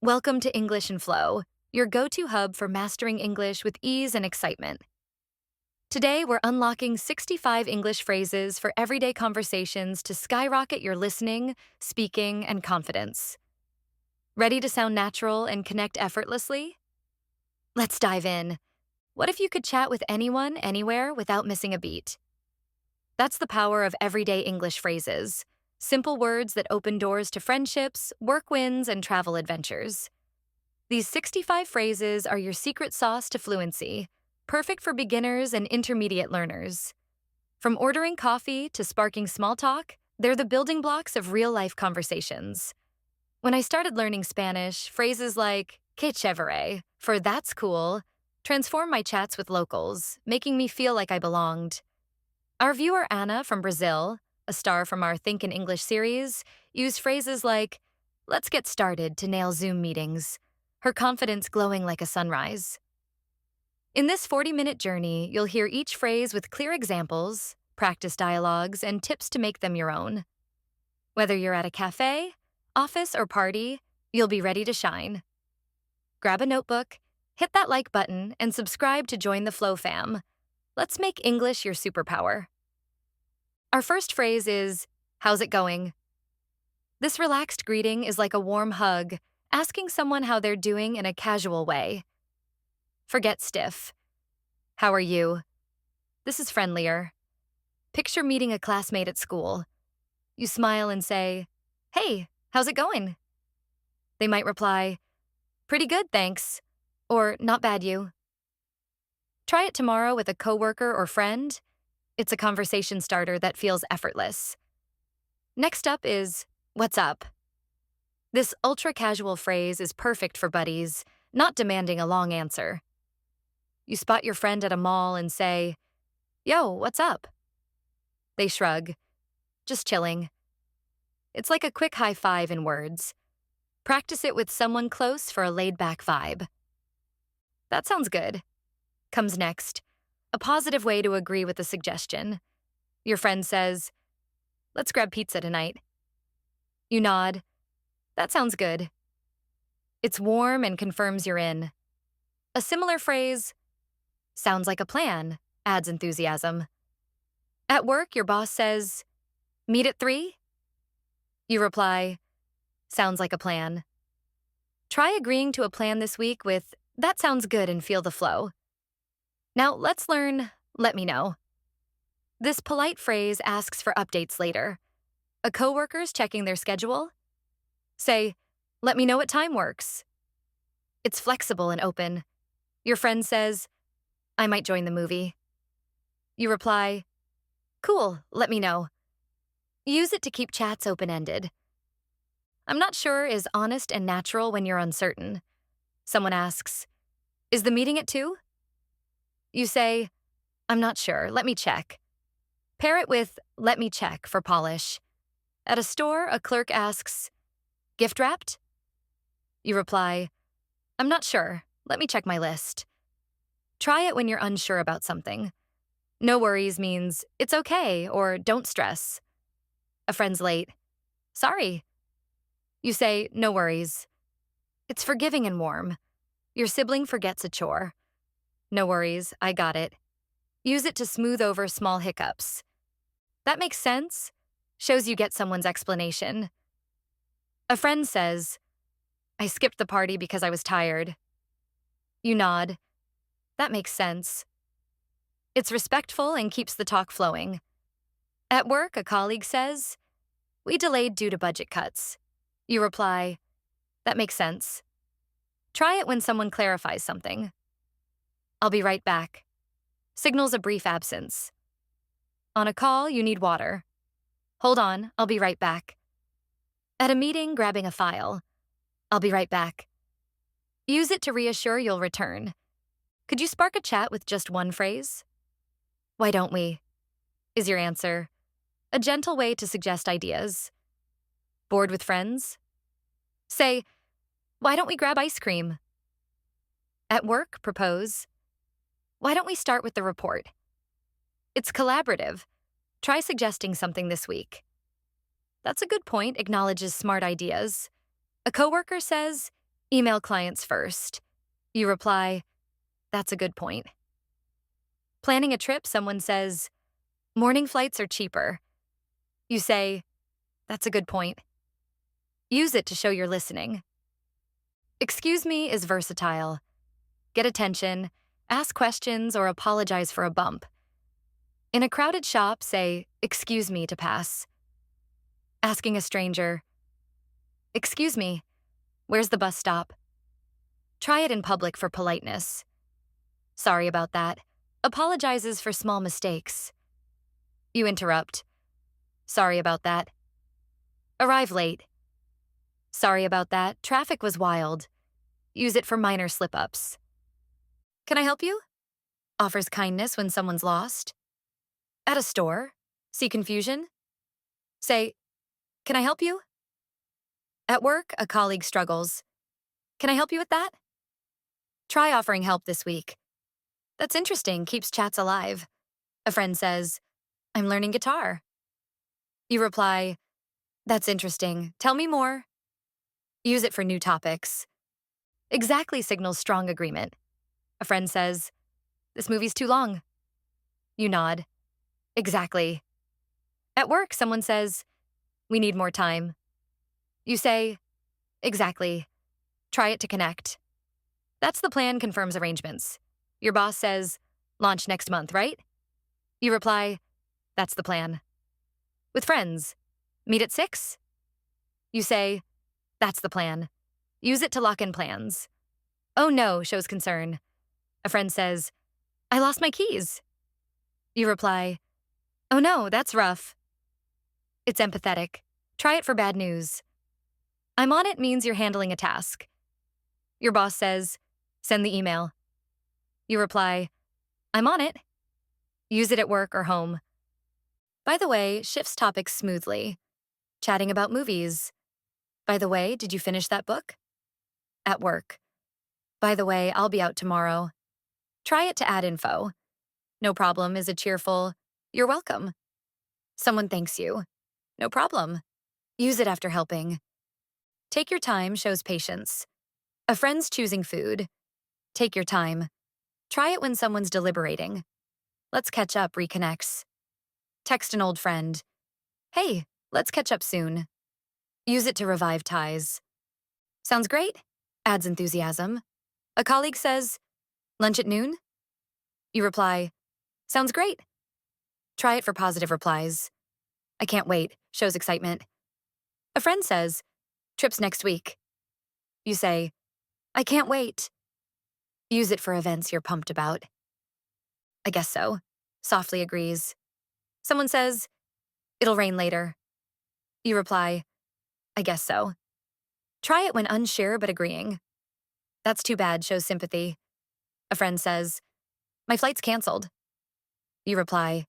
Welcome to English and Flow, your go-to hub for mastering English with ease and excitement. Today, we're unlocking 65 English phrases for everyday conversations to skyrocket your listening, speaking, and confidence. Ready to sound natural and connect effortlessly? Let's dive in. What if you could chat with anyone, anywhere, without missing a beat? That's the power of everyday English phrases. Simple words that open doors to friendships, work wins, and travel adventures. These 65 phrases are your secret sauce to fluency, perfect for beginners and intermediate learners. From ordering coffee to sparking small talk, they're the building blocks of real-life conversations. When I started learning Spanish, phrases like "que chévere" for "that's cool" transformed my chats with locals, making me feel like I belonged. Our viewer Anna from Brazil, a star from our Think in English series, used phrases like "let's get started" to nail Zoom meetings, her confidence glowing like a sunrise. In this 40-minute journey, you'll hear each phrase with clear examples, practice dialogues, and tips to make them your own. Whether you're at a cafe, office, or party, you'll be ready to shine. Grab a notebook, hit that like button, and subscribe to join the Flow fam. Let's make English your superpower. Our first phrase is, "How's it going?" This relaxed greeting is like a warm hug, asking someone how they're doing in a casual way. Forget stiff. "How are you?" This is friendlier. Picture meeting a classmate at school. You smile and say, "Hey, how's it going?" They might reply, "Pretty good, thanks," or "Not bad, you." Try it tomorrow with a coworker or friend. It's a conversation starter that feels effortless. Next up is, "What's up?" This ultra-casual phrase is perfect for buddies, not demanding a long answer. You spot your friend at a mall and say, "Yo, what's up?" They shrug, "Just chilling." It's like a quick high five in words. Practice it with someone close for a laid-back vibe. "That sounds good." Comes next, a positive way to agree with the suggestion. Your friend says, "Let's grab pizza tonight." You nod, "That sounds good." It's warm and confirms you're in. A similar phrase, "Sounds like a plan," adds enthusiasm. At work, your boss says, "Meet at 3?" You reply, "Sounds like a plan." Try agreeing to a plan this week with, "That sounds good," and feel the flow. Now let's learn, "Let me know." This polite phrase asks for updates later. A coworker's checking their schedule? Say, "Let me know what time works." It's flexible and open. Your friend says, "I might join the movie." You reply, "Cool, let me know." Use it to keep chats open-ended. "I'm not sure" is honest and natural when you're uncertain. Someone asks, "Is the meeting at 2?" You say, "I'm not sure, let me check." Pair it with "let me check" for polish. At a store, a clerk asks, "Gift wrapped?" You reply, "I'm not sure, let me check my list." Try it when you're unsure about something. "No worries" means "it's okay" or "don't stress." A friend's late. "Sorry." You say, "No worries." It's forgiving and warm. Your sibling forgets a chore. "No worries, I got it." Use it to smooth over small hiccups. "That makes sense" shows you get someone's explanation. A friend says, "I skipped the party because I was tired." You nod. "That makes sense." It's respectful and keeps the talk flowing. At work, a colleague says, "We delayed due to budget cuts." You reply, "That makes sense." Try it when someone clarifies something. "I'll be right back." Signals a brief absence. On a call, you need water. "Hold on, I'll be right back." At a meeting, grabbing a file. "I'll be right back." Use it to reassure you'll return. Could you spark a chat with just one phrase? "Why don't we?" is your answer. A gentle way to suggest ideas. Bored with friends? Say, "Why don't we grab ice cream?" At work, propose, "Why don't we start with the report?" It's collaborative. Try suggesting something this week. "That's a good point," acknowledges smart ideas. A coworker says, Email clients first. You reply, that's a good point. Planning a trip, someone says, morning flights are cheaper. You say, that's a good point. Use it to show you're listening. Excuse me is versatile. Get attention, ask questions, or apologize for a bump. In a crowded shop, say, excuse me to pass. Asking a stranger, excuse me, where's the bus stop? Try it in public for politeness. Sorry about that. Apologizes for small mistakes. You interrupt. Sorry about that. Arrive late. Sorry about that. Traffic was wild. Use it for minor slip-ups. Can I help you? Offers kindness when someone's lost. At a store. See confusion? Say, can I help you? At work, a colleague struggles. Can I help you with that? Try offering help this week. That's interesting, keeps chats alive. A friend says, I'm learning guitar. You reply, that's interesting. Tell me more. Use it for new topics. Exactly signals strong agreement. A friend says, this movie's too long. You nod. Exactly. At work, someone says, we need more time. You say, exactly. Try it to connect. That's the plan confirms arrangements. Your boss says, launch next month, right? You reply, that's the plan. With friends, meet at 6? You say, that's the plan. Use it to lock in plans. Oh no, shows concern. A friend says, I lost my keys. You reply, oh no, that's rough. It's empathetic. Try it for bad news. I'm on it means you're handling a task. Your boss says, send the email. You reply, I'm on it. Use it at work or home. By the way, shifts topics smoothly. Chatting about movies. By the way, did you finish that book? At work. By the way, I'll be out tomorrow. Try it to add info. No problem is a cheerful, you're welcome. Someone thanks you. No problem. Use it after helping. Take your time shows patience. A friend's choosing food. Take your time. Try it when someone's deliberating. Let's catch up reconnects. Text an old friend. Hey, let's catch up soon. Use it to revive ties. Sounds great? Adds enthusiasm. A colleague says, lunch at noon? You reply, sounds great. Try it for positive replies. I can't wait, shows excitement. A friend says, trips next week. You say, I can't wait. Use it for events you're pumped about. I guess so. Softly agrees. Someone says, it'll rain later. You reply, I guess so. Try it when unsure but agreeing. That's too bad, shows sympathy. A friend says, my flight's canceled. You reply,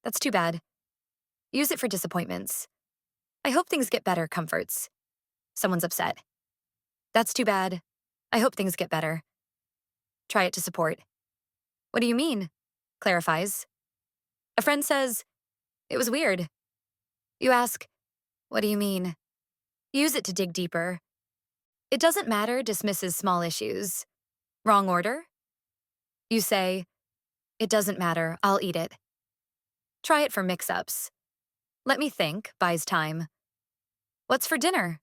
that's too bad. Use it for disappointments. I hope things get better, comforts. Someone's upset. That's too bad. I hope things get better. Try it to support. What do you mean? Clarifies. A friend says, it was weird. You ask, what do you mean? Use it to dig deeper. It doesn't matter dismisses small issues. Wrong order? You say, it doesn't matter, I'll eat it. Try it for mix-ups. Let me think, buys time. What's for dinner?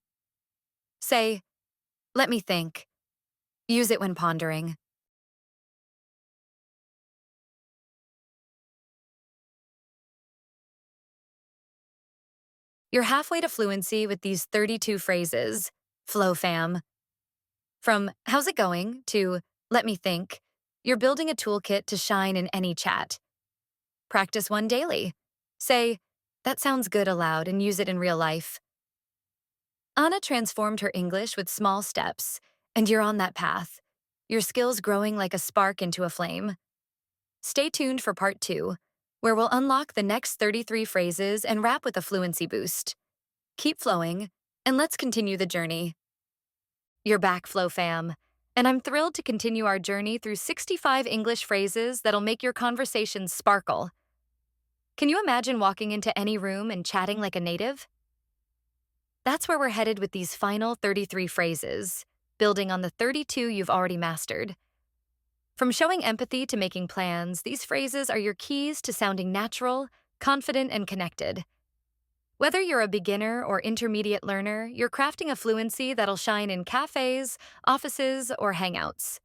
Say, let me think. Use it when pondering. You're halfway to fluency with these 32 phrases. Flow fam. From how's it going to let me think, you're building a toolkit to shine in any chat. Practice one daily. Say, that sounds good aloud and use it in real life. Anna transformed her English with small steps, and you're on that path. Your skills growing like a spark into a flame. Stay tuned for part 2, where we'll unlock the next 33 phrases and wrap with a fluency boost. Keep flowing, and let's continue the journey. You're back, Flow fam, and I'm thrilled to continue our journey through 65 English phrases that'll make your conversations sparkle. Can you imagine walking into any room and chatting like a native? That's where we're headed with these final 33 phrases. building on the 32 you've already mastered. From showing empathy to making plans, these phrases are your keys to sounding natural, confident, and connected. Whether you're a beginner or intermediate learner, you're crafting a fluency that'll shine in cafes, offices, or hangouts.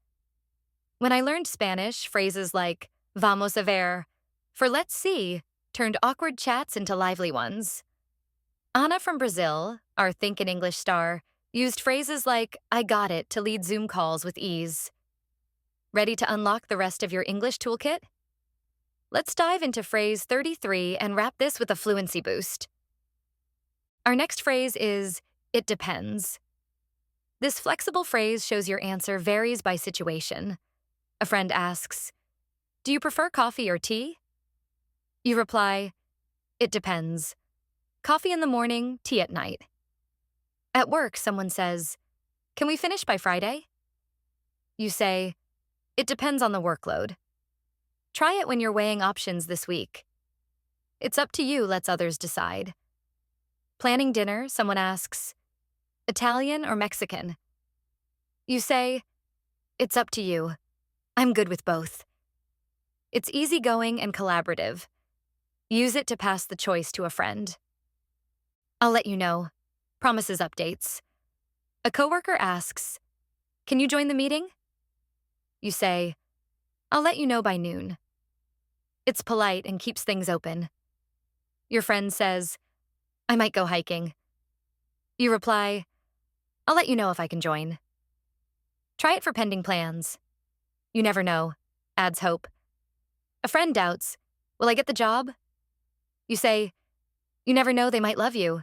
When I learned Spanish, phrases like vamos a ver, for let's see, turned awkward chats into lively ones. Ana from Brazil, our Think in English star, used phrases like I got it to lead Zoom calls with ease. Ready to unlock the rest of your English toolkit? Let's dive into phrase 33 and wrap this with a fluency boost. Our next phrase is it depends. This flexible phrase shows your answer varies by situation. A friend asks, do you prefer coffee or tea? You reply, it depends. Coffee in the morning, tea at night. At work, someone says, can we finish by Friday? You say, it depends on the workload. Try it when you're weighing options this week. It's up to you, lets others decide. Planning dinner, someone asks, Italian or Mexican? You say, it's up to you. I'm good with both. It's easygoing and collaborative. Use it to pass the choice to a friend. I'll let you know. Promises updates. A coworker asks, can you join the meeting? You say, I'll let you know by noon. It's polite and keeps things open. Your friend says, I might go hiking. You reply, I'll let you know if I can join. Try it for pending plans. You never know, adds hope. A friend doubts, will I get the job? You say, you never know, they might love you.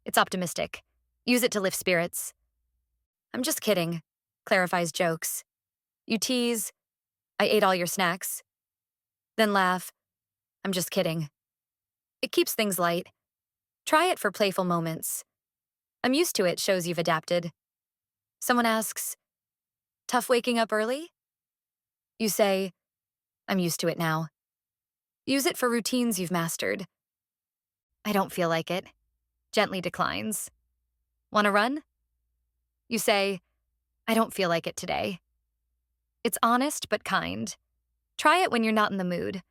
It's optimistic. Use it to lift spirits. I'm just kidding, clarifies jokes. You tease, I ate all your snacks. Then laugh, I'm just kidding. It keeps things light. Try it for playful moments. I'm used to it shows you've adapted. Someone asks, tough waking up early? You say, I'm used to it now. Use it for routines you've mastered. I don't feel like it. Gently declines. Want to run? You say, I don't feel like it today. It's honest but kind. Try it when you're not in the mood.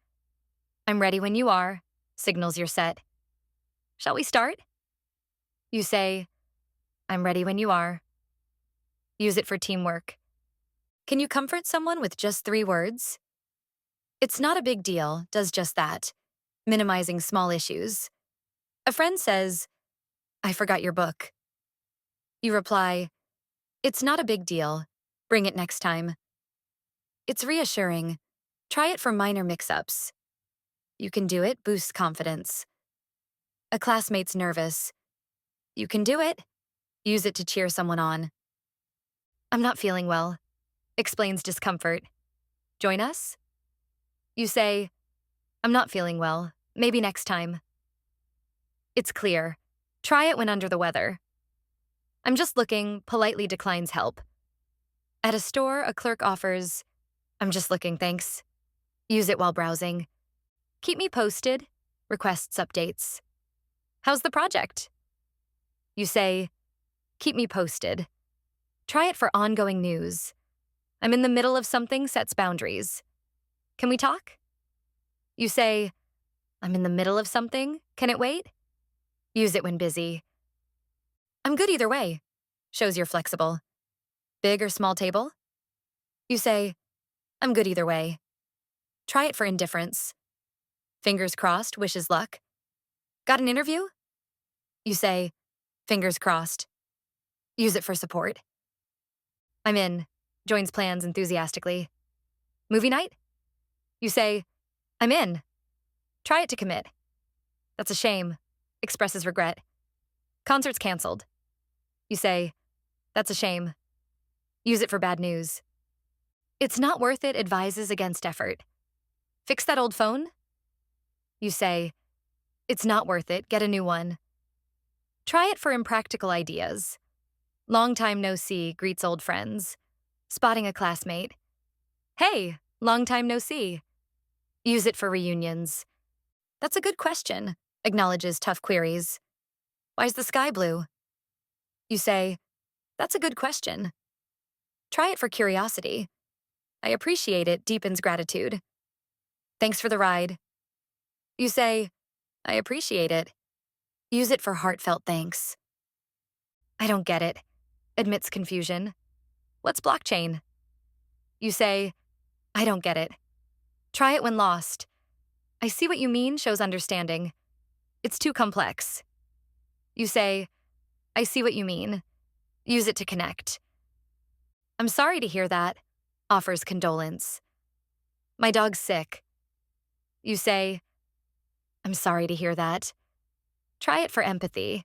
I'm ready when you are, signals you're set. Shall we start? You say, I'm ready when you are. Use it for teamwork. Can you comfort someone with just 3 words? It's not a big deal, does just that, minimizing small issues. A friend says, I forgot your book. You reply, it's not a big deal. Bring it next time. It's reassuring. Try it for minor mix-ups. You can do it, boosts confidence. A classmate's nervous. You can do it. Use it to cheer someone on. I'm not feeling well. Explains discomfort. Join us? You say, I'm not feeling well. Maybe next time. It's clear. Try it when under the weather. I'm just looking, politely declines help. At a store, a clerk offers, I'm just looking, thanks. Use it while browsing. Keep me posted, requests updates. How's the project? You say, keep me posted. Try it for ongoing news. I'm in the middle of something, sets boundaries. Can we talk? You say, I'm in the middle of something, can it wait? Use it when busy. I'm good either way, shows you're flexible. Big or small table? You say, I'm good either way. Try it for indifference. Fingers crossed, wishes luck. Got an interview? You say, fingers crossed. Use it for support. I'm in, joins plans enthusiastically. Movie night? You say, I'm in. Try it to commit. That's a shame, expresses regret. Concert's canceled. You say, that's a shame. Use it for bad news. It's not worth it, advises against effort. Fix that old phone? You say, it's not worth it, get a new one. Try it for impractical ideas. Long time no see, greets old friends. Spotting a classmate. Hey, long time no see. Use it for reunions. That's a good question, acknowledges tough queries. Why's the sky blue? You say, that's a good question. Try it for curiosity. I appreciate it deepens gratitude. Thanks for the ride. You say, I appreciate it. Use it for heartfelt thanks. I don't get it. Admits confusion. What's blockchain? You say, I don't get it. Try it when lost. I see what you mean shows understanding. It's too complex. You say, I see what you mean. Use it to connect. I'm sorry to hear that. Offers condolence. My dog's sick. You say, I'm sorry to hear that. Try it for empathy.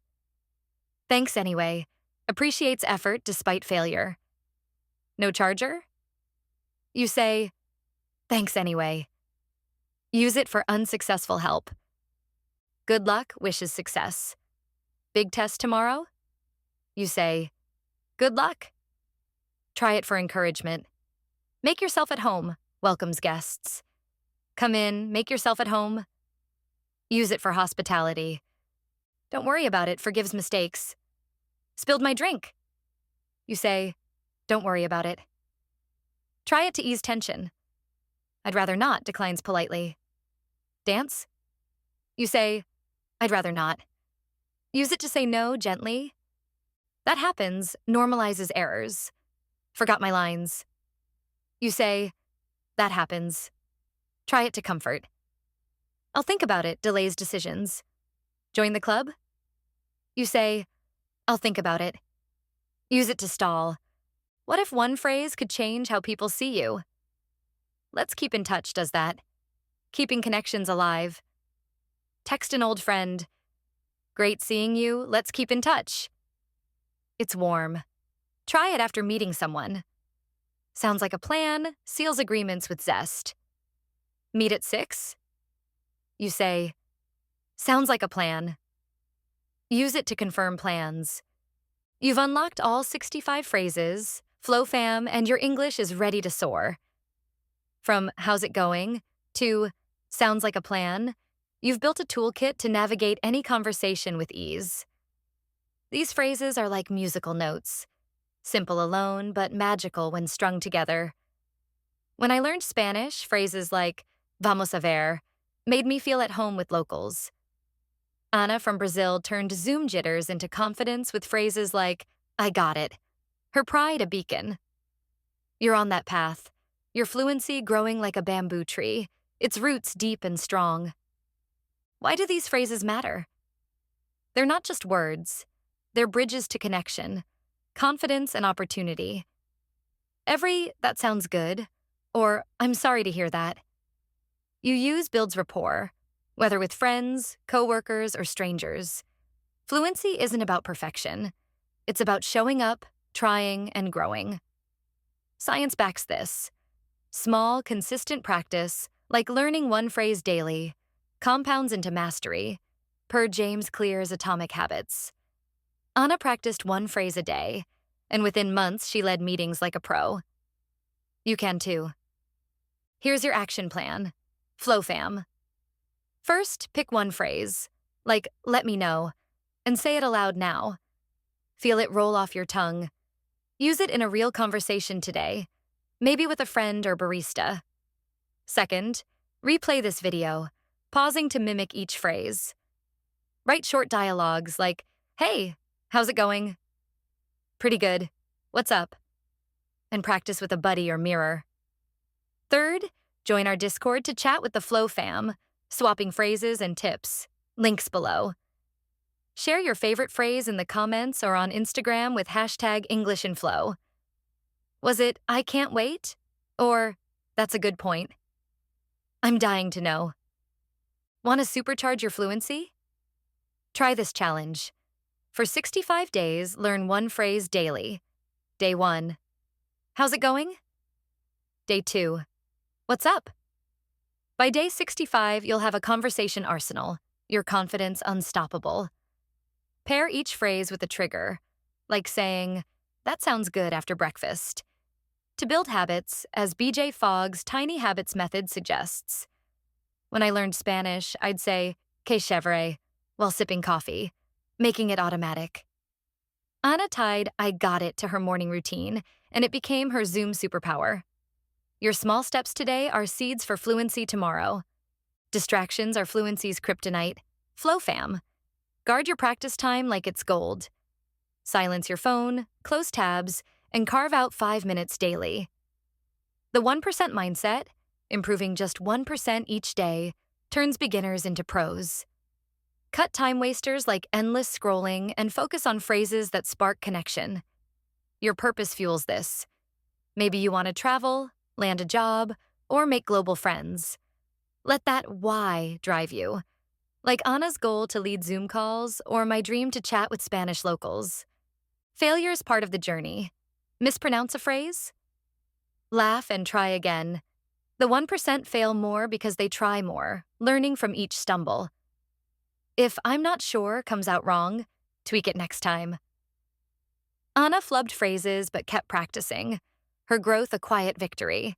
Thanks anyway. Appreciates effort despite failure. No charger? You say, thanks anyway. Use it for unsuccessful help. Good luck wishes success. Big test tomorrow? You say, good luck. Try it for encouragement. Make yourself at home, welcomes guests. Come in, make yourself at home. Use it for hospitality. Don't worry about it, forgives mistakes. Spilled my drink. You say, don't worry about it. Try it to ease tension. I'd rather not, declines politely. Dance? You say, I'd rather not. Use it to say no gently. That happens, normalizes errors. Forgot my lines. You say, that happens. Try it to comfort. I'll think about it, delays decisions. Join the club? You say, I'll think about it. Use it to stall. What if one phrase could change how people see you? Let's keep in touch does that. Keeping connections alive. Text an old friend. Great seeing you, let's keep in touch. It's warm. Try it after meeting someone. Sounds like a plan, seals agreements with zest. Meet at 6? You say, sounds like a plan. Use it to confirm plans. You've unlocked all 65 phrases, FlowFam, and your English is ready to soar. From how's it going to sounds like a plan, you've built a toolkit to navigate any conversation with ease. These phrases are like musical notes, simple alone but magical when strung together. When I learned Spanish, phrases like vamos a ver made me feel at home with locals. Ana from Brazil turned Zoom jitters into confidence with phrases like, I got it. Her pride a beacon. You're on that path, your fluency growing like a bamboo tree, its roots deep and strong. Why do these phrases matter? They're not just words. They're bridges to connection, confidence and opportunity. Every, that sounds good, or I'm sorry to hear that, you use builds rapport, whether with friends, coworkers, or strangers. Fluency isn't about perfection. It's about showing up, trying, and growing. Science backs this. Small, consistent practice, like learning one phrase daily, compounds into mastery, per James Clear's Atomic Habits. Anna practiced one phrase a day, and within months she led meetings like a pro. You can too. Here's your action plan. FlowFam. First, pick one phrase, like let me know, and say it aloud now. Feel it roll off your tongue. Use it in a real conversation today, maybe with a friend or barista. Second, replay this video, pausing to mimic each phrase. Write short dialogues like, hey, how's it going? Pretty good. What's up? And practice with a buddy or mirror. Third, join our Discord to chat with the Flow fam, swapping phrases and tips. Links below. Share your favorite phrase in the comments or on Instagram with hashtag EnglishinFlow. Was it, I can't wait? Or, that's a good point? I'm dying to know. Want to supercharge your fluency? Try this challenge. For 65 days, learn one phrase daily. Day 1. How's it going? Day 2. What's up? By day 65, you'll have a conversation arsenal, your confidence unstoppable. Pair each phrase with a trigger, like saying, that sounds good after breakfast. To build habits, as BJ Fogg's Tiny Habits method suggests. When I learned Spanish, I'd say, que chévere, while sipping coffee, making it automatic. Anna tied I got it to her morning routine, and it became her Zoom superpower. Your small steps today are seeds for fluency tomorrow. Distractions are fluency's kryptonite. Flow fam. Guard your practice time like it's gold. Silence your phone, close tabs, and carve out 5 minutes daily. The 1% mindset, improving just 1% each day, turns beginners into pros. Cut time wasters like endless scrolling and focus on phrases that spark connection. Your purpose fuels this. Maybe you want to travel, land a job, or make global friends. Let that why drive you. Like Anna's goal to lead Zoom calls or my dream to chat with Spanish locals. Failure is part of the journey. Mispronounce a phrase? Laugh and try again. The 1% fail more because they try more, learning from each stumble. If "I'm not sure" comes out wrong, tweak it next time. Anna flubbed phrases but kept practicing. Her growth a quiet victory.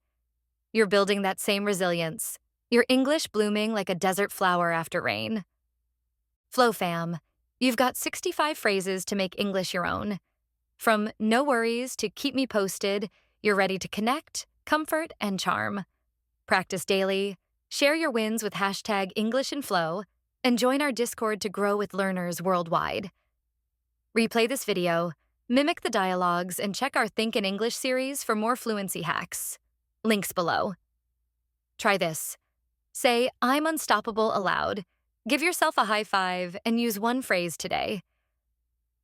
You're building that same resilience. Your English blooming like a desert flower after rain. Flow fam, you've got 65 phrases to make English your own. From no worries to keep me posted, you're ready to connect, comfort, and charm. Practice daily, share your wins with #EnglishInFlow, and join our Discord to grow with learners worldwide. Replay this video, mimic the dialogues, and check our Think in English series for more fluency hacks. Links below. Try this. Say, "I'm unstoppable" aloud. Give yourself a high five and use one phrase today.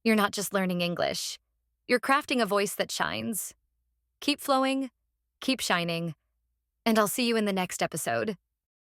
You're not just learning English. You're crafting a voice that shines. Keep flowing, keep shining, and I'll see you in the next episode.